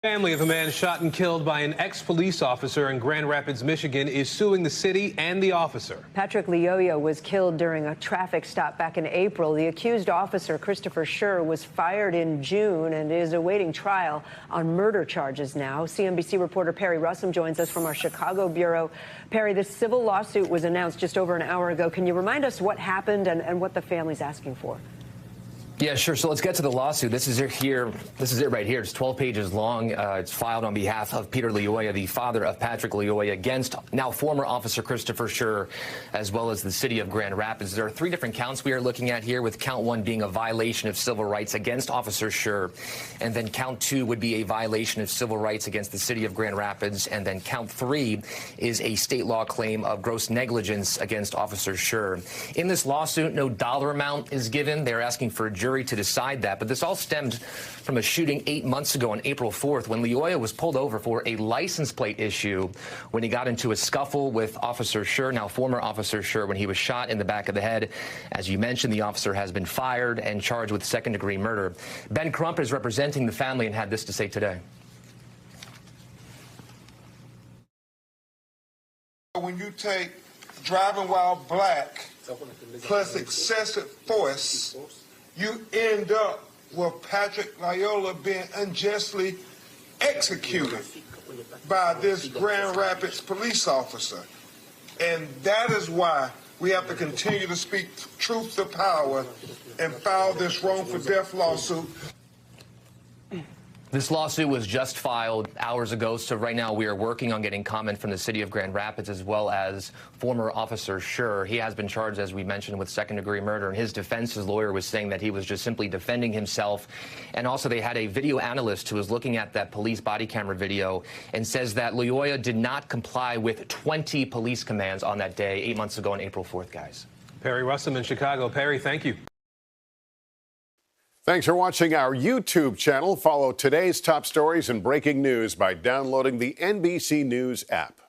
Family of a man shot and killed by an ex-police officer in Grand Rapids, Michigan, is suing the city and the officer. Patrick Lyoya was killed during a traffic stop back in April. The accused officer, Christopher Schurr, was fired in June and is awaiting trial on murder charges now. CNBC reporter Perry Russom joins us from our Chicago bureau. Perry, this civil lawsuit was announced just over an hour ago. Can you remind us what happened and what the family's asking for? Yeah, sure. So let's get to the lawsuit. This is it here. This is it right here. It's 12 pages long. It's filed on behalf of Peter Lyoya, the father of Patrick Lyoya, against now former Officer Christopher Schurr, as well as the city of Grand Rapids. There are three different counts we are looking at here, with count one being a violation of civil rights against Officer Schurr, and then count two would be a violation of civil rights against the city of Grand Rapids, and then count three is a state law claim of gross negligence against Officer Schurr. In this lawsuit, no dollar amount is given. They're asking for a jury to decide that. But this all stemmed from a shooting 8 months ago on April 4th when Lyoya was pulled over for a license plate issue when he got into a scuffle with Officer Schurr, now former Officer Schurr, when he was shot in the back of the head. As you mentioned, the officer has been fired and charged with second-degree murder. Ben Crump is representing the family and had this to say today. When you take driving while black plus excessive force, you end up with Patrick Lyoya being unjustly executed by this Grand Rapids police officer. And that is why we have to continue to speak truth to power and file this wrongful death lawsuit. This lawsuit was just filed hours ago, so right now we are working on getting comment from the city of Grand Rapids as well as former Officer Schurr. He has been charged, as we mentioned, with second-degree murder, and his defense's lawyer was saying that he was just simply defending himself. And also they had a video analyst who was looking at that police body camera video and says that Lyoya did not comply with 20 police commands on that day 8 months ago on April 4th, guys. Perry Russom in Chicago. Perry, thank you. Thanks for watching our YouTube channel. Follow today's top stories and breaking news by downloading the NBC News app.